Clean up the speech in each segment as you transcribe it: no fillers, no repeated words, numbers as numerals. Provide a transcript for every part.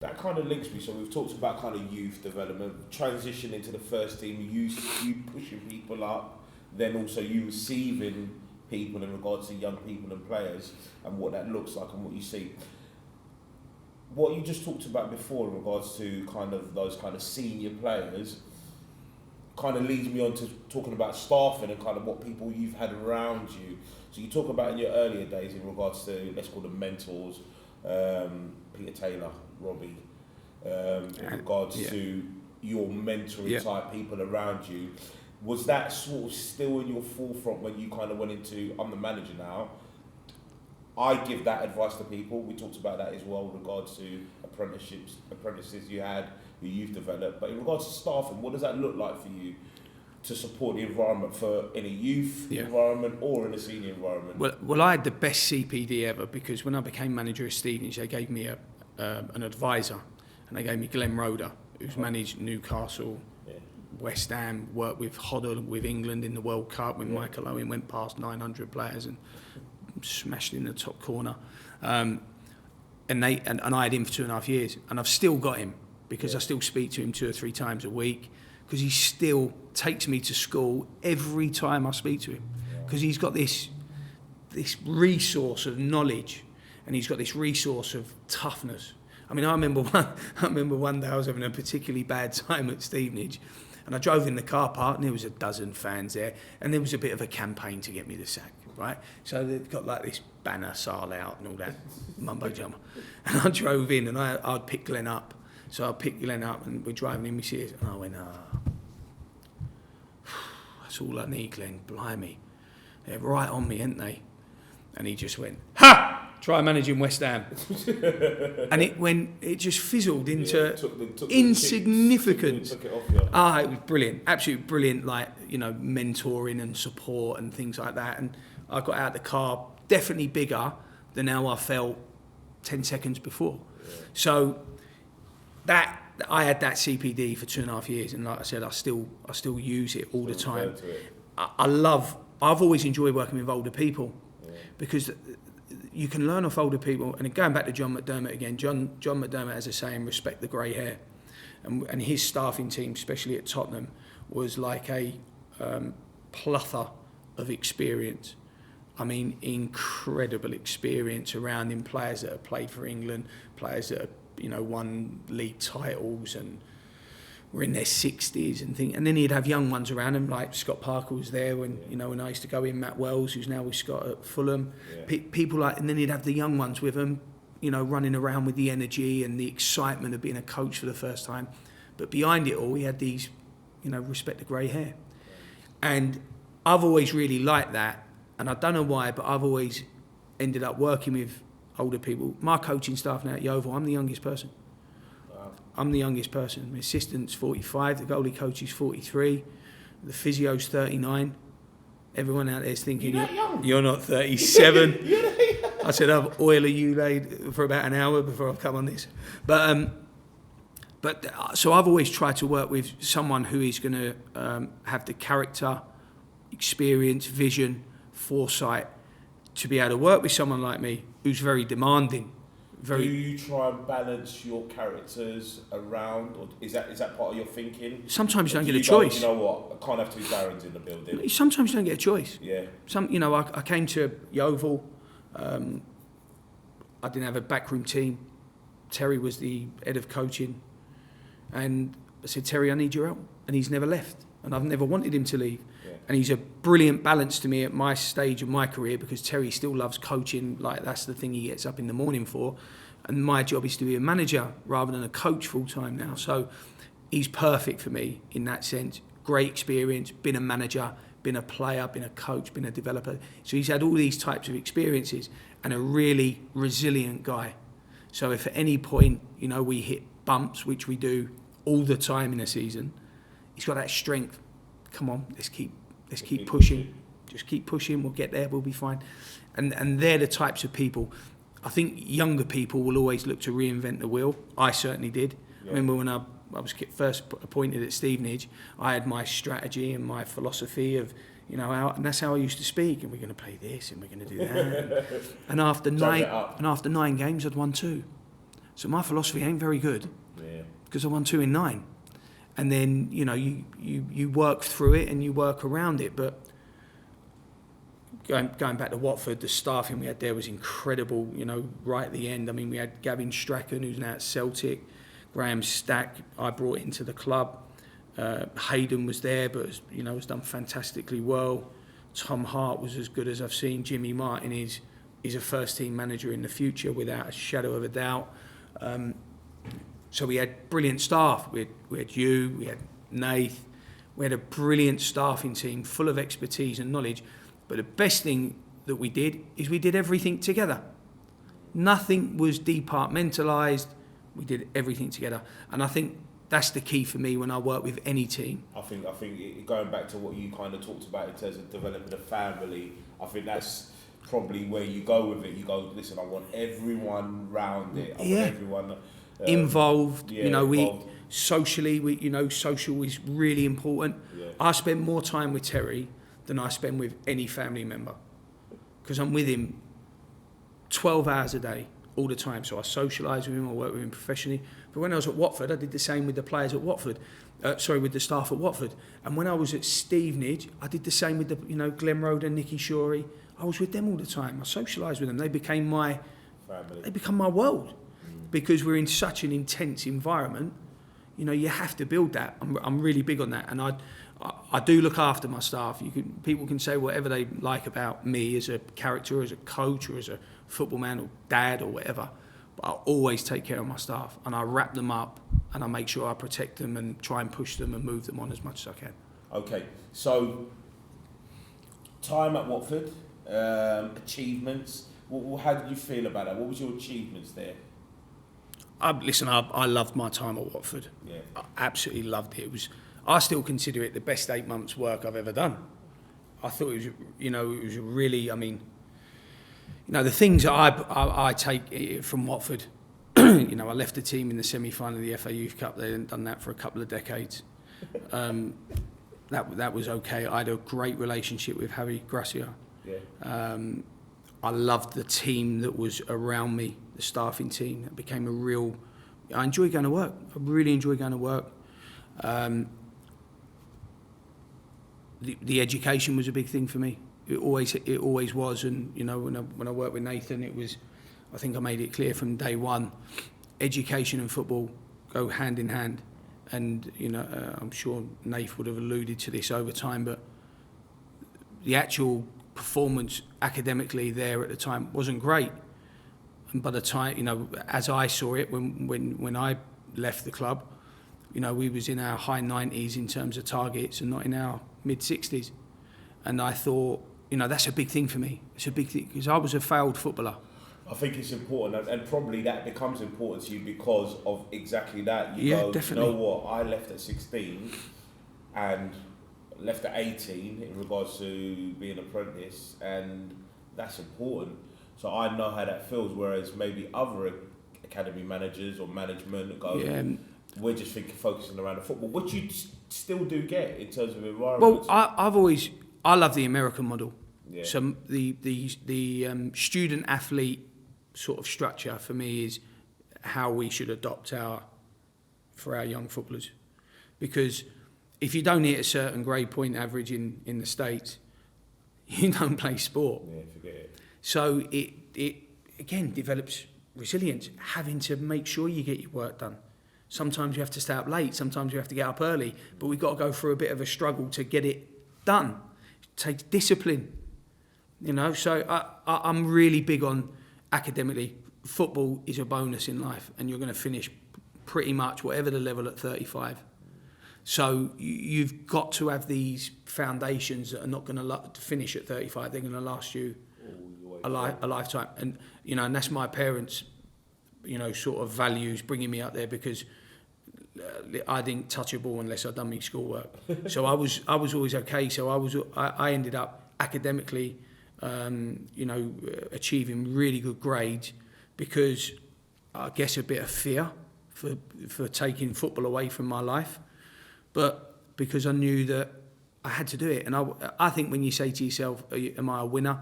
That kind of links me. So we've talked about kind of youth development, transition into the first team, you pushing people up, then also you receiving people in regards to young people and players and what that looks like and what you see. What you just talked about before in regards to kind of those kind of senior players kind of leads me on to talking about staffing and kind of what people you've had around you. So you talk about in your earlier days in regards to, let's call them mentors, Peter Taylor, Robbie, in regards to your mentoring type people around you. Was that sort of still in your forefront when you kind of went into, I'm the manager now? I give that advice to people. We talked about that as well in regards to apprentices you had, who you've developed. But in regards to staffing, what does that look like for you to support the environment for in a youth environment or in a senior environment? Well, I had the best CPD ever, because when I became manager of Stevenage, they gave me an advisor, and they gave me Glenn Roeder, who's managed Newcastle, West Ham, worked with Hodder with England in the World Cup when Michael Owen went past 900 players and smashed in the top corner. And I had him for 2.5 years, and I've still got him, because I still speak to him 2 or 3 times a week, because he still takes me to school every time I speak to him, because he's got this resource of knowledge, and he's got this resource of toughness. I mean, I remember one day I was having a particularly bad time at Stevenage, and I drove in the car park, and there was a dozen fans there, and there was a bit of a campaign to get me the sack, right? So they've got like this banner, Sarll out and all that mumbo jumbo. And I drove in, and I'd pick Glenn up. So I picked Glenn up, and we're driving in, we see it, and I went, that's all I need, Glenn, blimey. They're right on me, ain't they? And he just went, ha! Try managing West Ham. And it just fizzled into insignificance. Took it off you. It was brilliant, absolutely brilliant, mentoring and support and things like that. And I got out of the car definitely bigger than how I felt 10 seconds before. Yeah. So that I had that CPD for 2.5 years, and like I said, I still use it all the time. I've always enjoyed working with older people, because you can learn off older people. And going back to John McDermott again, John McDermott has a saying, respect the grey hair. And his staffing team, especially at Tottenham, was like a plethora of experience. I mean, incredible experience around him, players that have played for England, players that have, won league titles and were in their 60s and things. And then he'd have young ones around him, like Scott Parker was there when I used to go in, Matt Wells, who's now with Scott at Fulham. People and then he'd have the young ones with him, running around with the energy and the excitement of being a coach for the first time. But behind it all, he had these, respect the grey hair. And I've always really liked that. And I don't know why, but I've always ended up working with older people. My coaching staff now at Yeovil, I'm the youngest person. I'm the youngest person. My assistant's 45, the goalie coach is 43, the physio's 39. Everyone out there's thinking, you're not 37. I said, I've oiled you laid for about an hour before I've come on this. But so I've always tried to work with someone who is going to have the character, experience, vision, foresight to be able to work with someone like me who's very demanding. Do you try and balance your characters around, or is that part of your thinking? Sometimes you don't get a choice. You know what? I can't have 2 Darrens in the building. Sometimes you don't get a choice. Yeah. I came to Yeovil. I didn't have a backroom team. Terry was the head of coaching, and I said, Terry, I need your help, and he's never left, and I've never wanted him to leave. Yeah. And he's a brilliant balance to me at my stage of my career, because Terry still loves coaching, like that's the thing he gets up in the morning for. And my job is to be a manager rather than a coach full time now. So he's perfect for me in that sense. Great experience, been a manager, been a player, been a coach, been a developer. So he's had all these types of experiences, and a really resilient guy. So if at any point, we hit bumps, which we do all the time in a season, he's got that strength. Come on, let's keep pushing. Just keep pushing. We'll get there. We'll be fine. And they're the types of people. I think younger people will always look to reinvent the wheel. I certainly did. Yeah. I remember when I was first appointed at Stevenage, I had my strategy and my philosophy of, and that's how I used to speak. And we're going to play this, and we're going to do that. and after 9 games, I'd won 2. So my philosophy ain't very good Yeah. because I won 2 in 9. And then, you know, you work through it and you work around it. But going back to Watford, the staffing we had there was incredible, you know, right at the end. I mean, we had Gavin Strachan, who's now at Celtic, Graham Stack, I brought into the club. Hayden was there, but, you know, has done fantastically well. Tom Hart was as good as I've seen. Jimmy Martin is a first-team manager in the future, without a shadow of a doubt. So we had brilliant staff. We had you, we had Nath. We had a brilliant staffing team full of expertise and knowledge. But the best thing that we did is we did everything together. Nothing was departmentalised. We did everything together. And I think that's the key for me when I work with any team. I think going back to what you kind of talked about in terms of developing a family, I think that's probably where you go with it. You go, listen, I want everyone round it. I want everyone involved. Yeah, you know, involved. Social is really important. Yeah. I spend more time with Terry than I spend with any family member because I'm with him 12 hours a day, all the time. So I socialise with him, I work with him professionally. But when I was at Watford, I did the same with the players at Watford. With the staff at Watford. And when I was at Stevenage, I did the same with Glenn Road and Nicky Shorey. I was with them all the time. I socialised with them. They became my family. They become my world. Because we're in such an intense environment, you know, you have to build that. I'm really big on that, and I do look after my staff. People can say whatever they like about me as a character, as a coach, or as a football man, or dad, or whatever. But I always take care of my staff, and I wrap them up, and I make sure I protect them and try and push them and move them on as much as I can. Okay, so time at Watford, achievements. How did you feel about that? What was your achievements there? I loved my time at Watford. Yeah. I absolutely loved it. I still consider it the best 8 months' work I've ever done. I thought it was really, the things that I take from Watford. I left the team in the semi-final of the FA Youth Cup. They hadn't done that for a couple of decades. That was okay. I had a great relationship with Harry Gracia. Yeah. I loved the team that was around me, the staffing team. It became I enjoy going to work. I really enjoy going to work. The education was a big thing for me. It always was. And, when I worked with Nathan, I think I made it clear from day one, education and football go hand in hand. And, I'm sure Nath would have alluded to this over time, but the actual performance academically there at the time wasn't great, and by the time as I saw it when I left the club, we was in our high 90s in terms of targets and not in our mid 60s, and I thought that's a big thing for me. It's a big thing because I was a failed footballer. I think it's important, and probably that becomes important to you because of exactly that. Definitely. You know what, I left at 16 and left at 18 in regards to being an apprentice, and that's important. So I know how that feels, whereas maybe other academy managers or management go, we're just focusing around the football, which you still do get in terms of environment. Well, I love the American model. Yeah. So the student athlete sort of structure for me is how we should adopt for our young footballers, because if you don't hit a certain grade point average in the States, you don't play sport. Yeah, forget it. So it again develops resilience, having to make sure you get your work done. Sometimes you have to stay up late, sometimes you have to get up early, but we've got to go through a bit of a struggle to get it done. It takes discipline, So I'm really big on academically. Football is a bonus in life, and you're going to finish pretty much whatever the level at 35. So you've got to have these foundations that are not going to finish at 35. They're going to last you a lifetime. And, and that's my parents, sort of values bringing me up there, because I didn't touch a ball unless I'd done my schoolwork. So I was always okay. So I ended up academically, achieving really good grades, because I guess a bit of fear for taking football away from my life. But because I knew that I had to do it. And I think when you say to yourself, am I a winner?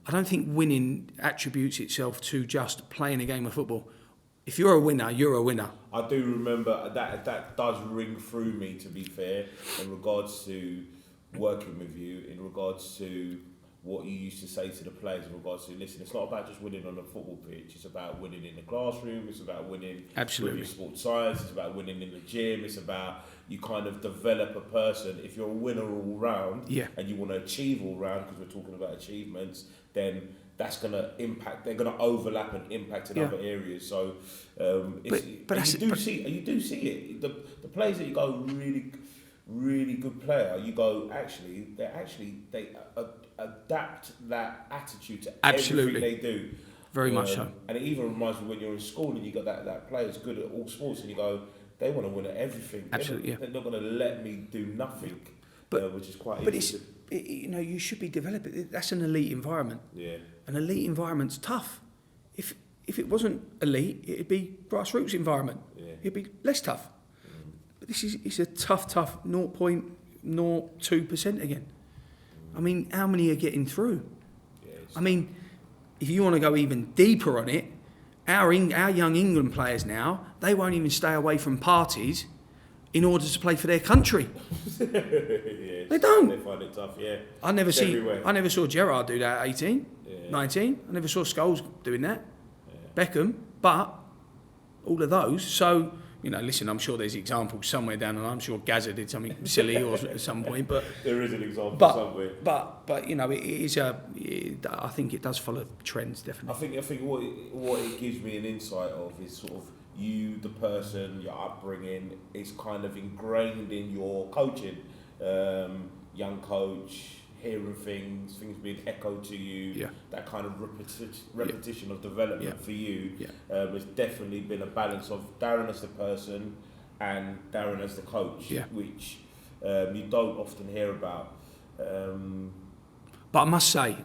I don't think winning attributes itself to just playing a game of football. If you're a winner, you're a winner. I do remember that does ring through me, to be fair, in regards to working with you, in regards to what you used to say to the players, in regards to, listen, it's not about just winning on the football pitch, it's about winning in the classroom, it's about winning Absolutely. with your sports science, it's about winning in the gym, it's about you kind of develop a person. If you're a winner all round and you want to achieve all round, because we're talking about achievements, then that's going to impact, they're going to overlap and impact in other areas. So you do see it. The players that you go really good player, you go they adapt that attitude to everything they do. Very much so. And it even reminds me when you're in school and you got that player's good at all sports and you go, they want to win at everything. Absolutely, They're not going to let me do nothing, which is quite But easy. you should be developing. That's an elite environment. Yeah. An elite environment's tough. If it wasn't elite, it'd be grassroots environment. Yeah. It'd be less tough. But it's a tough 0.02% again. I mean, how many are getting through? Yeah, I mean, if you want to go even deeper on it, our young England players now, they won't even stay away from parties in order to play for their country. They don't. They find it tough, yeah. I never saw Gerrard do that at 18, 19. I never saw Scholes doing that. Beckham, but all of those. So, listen, I'm sure there's examples somewhere down the line. I'm sure Gazza did something silly or at some point, but there is an example somewhere. But it is I think it does follow trends, definitely. I think what it gives me an insight of is sort of you, the person, your upbringing is kind of ingrained in your coaching. Young coach, hearing things being echoed to you, that kind of repetition of development for you. There's definitely been a balance of Darren as the person and Darren as the coach, which you don't often hear about. But I must say,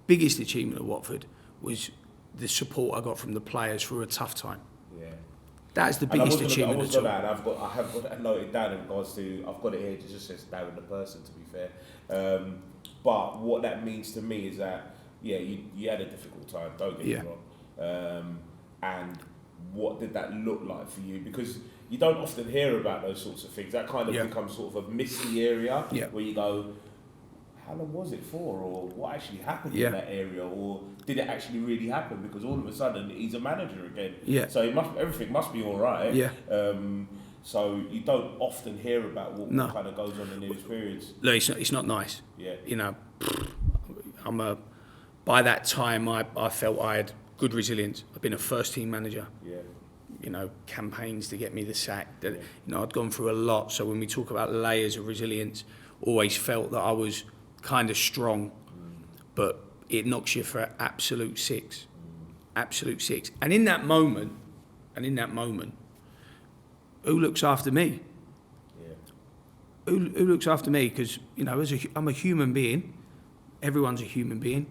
biggest achievement at Watford was the support I got from the players through a tough time. That's the biggest achievement at all. I have got that noted down in regards to, I've got it here, it just says Darren the person, to be fair. But what that means to me is that, you had a difficult time, don't get me wrong. And what did that look like for you? Because you don't often hear about those sorts of things. That kind of becomes sort of a misty area where you go, how long was it for, or what actually happened in that area, or did it actually really happen? Because all of a sudden he's a manager again, so everything must be all right. So you don't often hear about what kind of goes on in the experience. Look, it's not nice. By that time I felt I had good resilience. I've been a first team manager. Campaigns to get me the sack. I'd gone through a lot. So when we talk about layers of resilience, always felt that I was kind of strong, but it knocks you for absolute six. And in that moment, who looks after me? Who looks after me? Because I'm a human being. Everyone's a human being.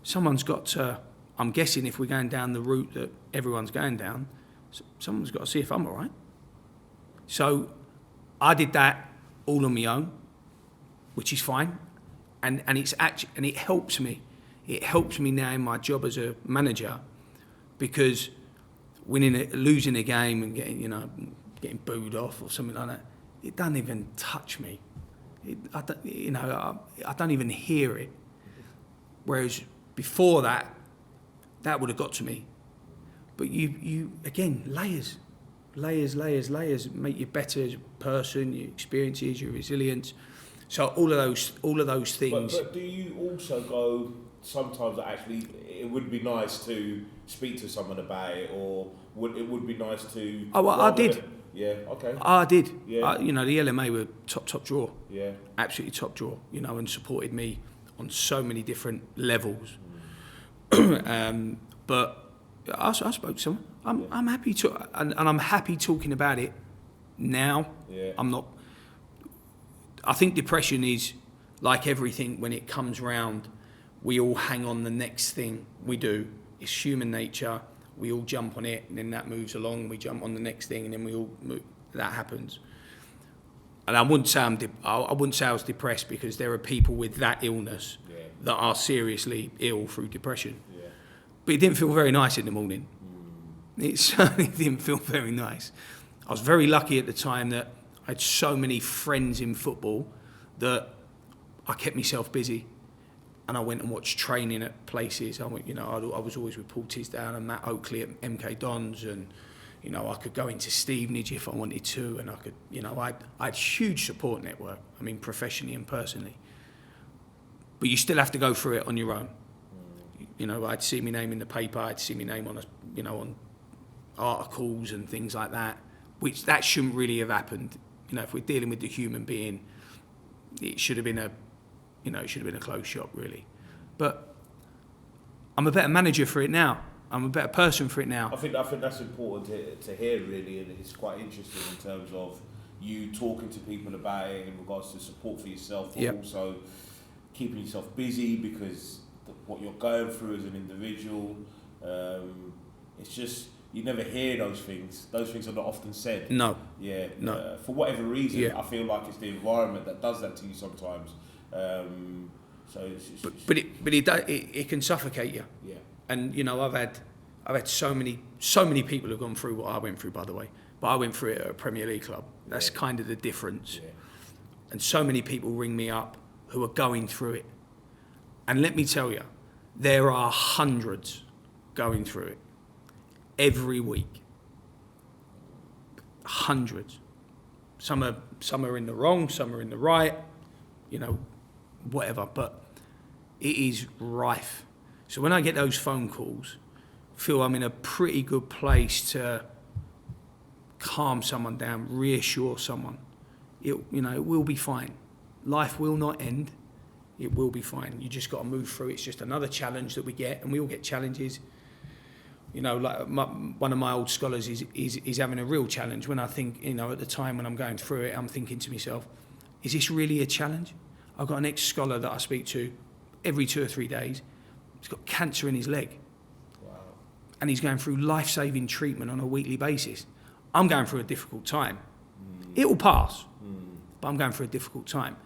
Someone's got to. I'm guessing if we're going down the route that everyone's going down, someone's got to see if I'm all right. So I did that all on my own, which is fine. And it helps me. It helps me now in my job as a manager, because losing a game and getting booed off or something like that, it doesn't even touch me. I don't even hear it. Whereas before that would have got to me. But you again, layers make you better as a person. Your experiences, your resilience. So all of those things. But do you also go sometimes that actually it would be nice to speak to someone about it, or it would be nice to? Oh, well, I did. I did. Yeah. The LMA were top drawer. Yeah. Absolutely top drawer. And supported me on so many different levels. But I spoke to someone. I'm happy to, and I'm happy talking about it now. Yeah. I'm not. I think depression is like everything. When it comes round, we all hang on the next thing we do. It's human nature. We all jump on it, and then that moves along. We jump on the next thing, and then we all move. That happens. And I wouldn't say I was depressed, because there are people with that illness that are seriously ill through depression. Yeah. But it didn't feel very nice in the morning. It certainly didn't feel very nice. I was very lucky at the time that I had so many friends in football that I kept myself busy, and I went and watched training at places. I went, I was always with Paul Tisdale and Matt Oakley at MK Dons, and I could go into Stevenage if I wanted to, and I could, I had huge support network. I mean, professionally and personally. But you still have to go through it on your own. I'd see my name in the paper. I'd see my name on on articles and things like that, which that shouldn't really have happened. If we're dealing with the human being, it should have been a closed shop, really. But I'm a better manager for it now. I'm a better person for it now. I think that's important to hear, really, and it's quite interesting in terms of you talking to people about it in regards to support for yourself, but also keeping yourself busy, because what you're going through as an individual, it's just, you never hear those things. Those things are not often said. No. Yeah. No. For whatever reason, Yeah. I feel like it's the environment that does that to you sometimes. So but it can suffocate you. Yeah. And I've had so many people who've gone through what I went through, by the way. But I went through it at a Premier League club. That's kind of the difference. Yeah. And so many people ring me up who are going through it. And let me tell you, there are hundreds going through it every week. Hundreds. Some are in the wrong, some are in the right, whatever. But it is rife. So when I get those phone calls, I feel I'm in a pretty good place to calm someone down, reassure someone. It will be fine. Life will not end. It will be fine. You just got to move through. It's just another challenge that we get, and we all get challenges. Like one of my old scholars is having a real challenge. When I think, at the time when I'm going through it, I'm thinking to myself, is this really a challenge? I've got an ex-scholar that I speak to every 2 or 3 days. He's got cancer in his leg. Wow. And he's going through life-saving treatment on a weekly basis. I'm going through a difficult time. It will pass, but I'm going through a difficult time.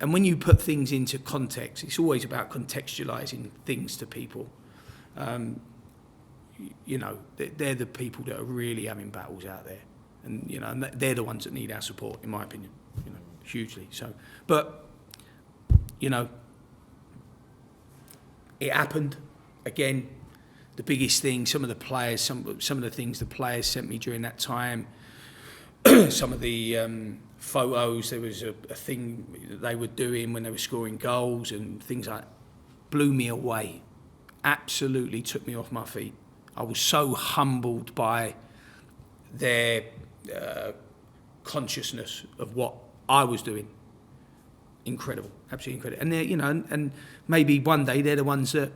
And when you put things into context, it's always about contextualising things to people. They're the people that are really having battles out there. And, and they're the ones that need our support, in my opinion, hugely. So, but, it happened. Again, the biggest thing, some of the players, some of the things the players sent me during that time, some of the photos, there was a thing that they were doing when they were scoring goals and things like that, blew me away. Absolutely took me off my feet. I was so humbled by their consciousness of what I was doing. Incredible, absolutely incredible. And they're, and maybe one day they're the ones that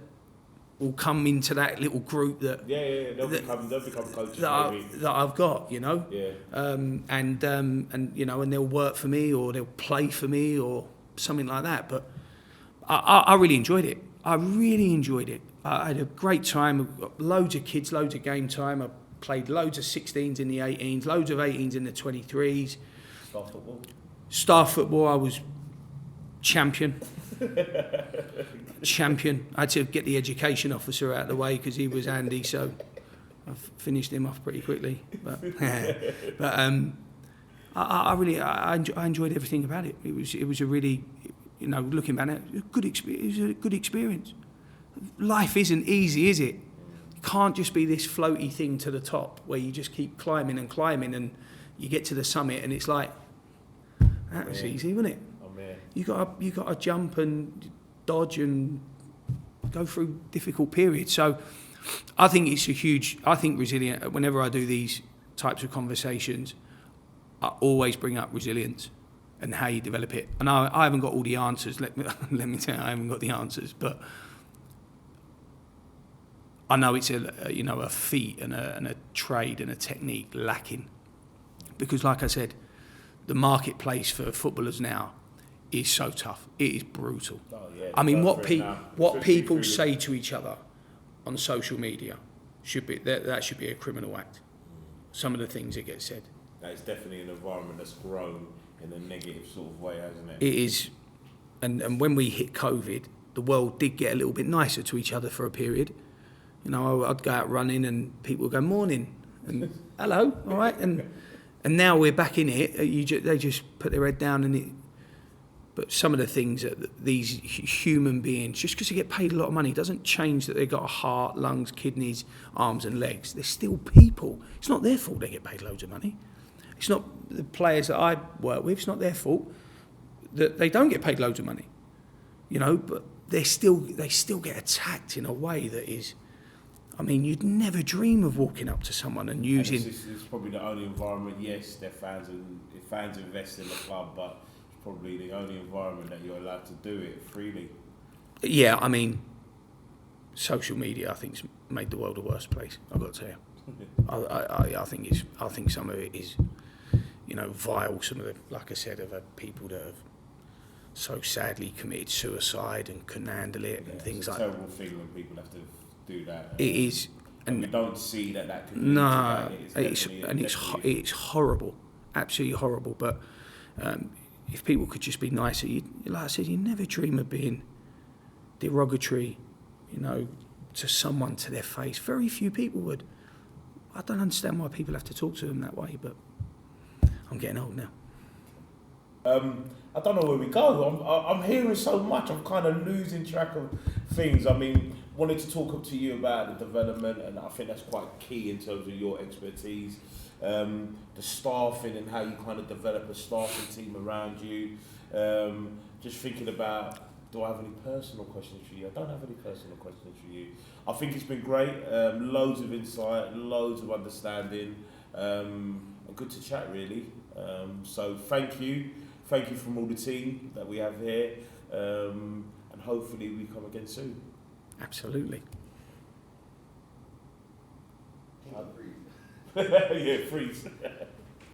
will come into that little group that they'll become coaches that I've got, Yeah. and they'll work for me or they'll play for me or something like that. But I really enjoyed it. I had a great time. I've got loads of kids, loads of game time. I played loads of 16s in the 18s, loads of 18s in the 23s. Star football, I was champion. I had to get the education officer out of the way because he was Andy, so I finished him off pretty quickly. But I really enjoyed everything about it. It was a really, looking back at it, it was a good experience. Life isn't easy, is it? It can't just be this floaty thing to the top where you just keep climbing and you get to the summit and it's like, that was easy, wasn't it? Oh man. You got to jump and dodge and go through difficult periods. So I think resilient, whenever I do these types of conversations, I always bring up resilience and how you develop it. And I haven't got all the answers, let me tell you, I haven't got the answers, but I know it's a feat and a trade and a technique lacking. Because like I said, the marketplace for footballers now is so tough. It is brutal. Oh, yeah, I mean, what people say to each other on social media should be a criminal act. Some of the things that get said. That is definitely an environment that's grown in a negative sort of way, hasn't it? It is, and when we hit COVID, the world did get a little bit nicer to each other for a period. You know, I'd go out running and people would go, morning, and hello, all right? And now we're back in it. They just put their head down and it. But some of the things that these human beings, just because they get paid a lot of money, doesn't change that they've got a heart, lungs, kidneys, arms and legs. They're still people. It's not their fault they get paid loads of money. It's not the players that I work with, it's not their fault that they don't get paid loads of money. You know, but they still get attacked in a way that is, I mean, you'd never dream of walking up to someone and using... And this is probably the only environment, yes, they're fans and fans invest in the club, but it's probably the only environment that you're allowed to do it freely. Yeah, I mean, social media, I think, has made the world a worse place, I've got to tell you. I think some of it is, you know, vile. Some of the, like I said, of people that have so sadly committed suicide and couldn't handle it and things like that. It's a terrible thing when people have to do that. It is. And we don't see that can No, it's it's horrible, absolutely horrible. But if people could just be nicer, like I said, you never dream of being derogatory, you know, to someone to their face. Very few people would. I don't understand why people have to talk to them that way, but I'm getting old now. I don't know where we go. I'm hearing so much. I'm kind of losing track of things. I mean, wanted to talk up to you about the development, and I think that's quite key in terms of your expertise. The staffing and how you kind of develop a staffing team around you. Just thinking about, do I have any personal questions for you? I don't have any personal questions for you. I think it's been great. Loads of insight, loads of understanding. Good to chat, really. So thank you. Thank you from all the team that we have here. And hopefully we come again soon. Absolutely. Yeah, freeze.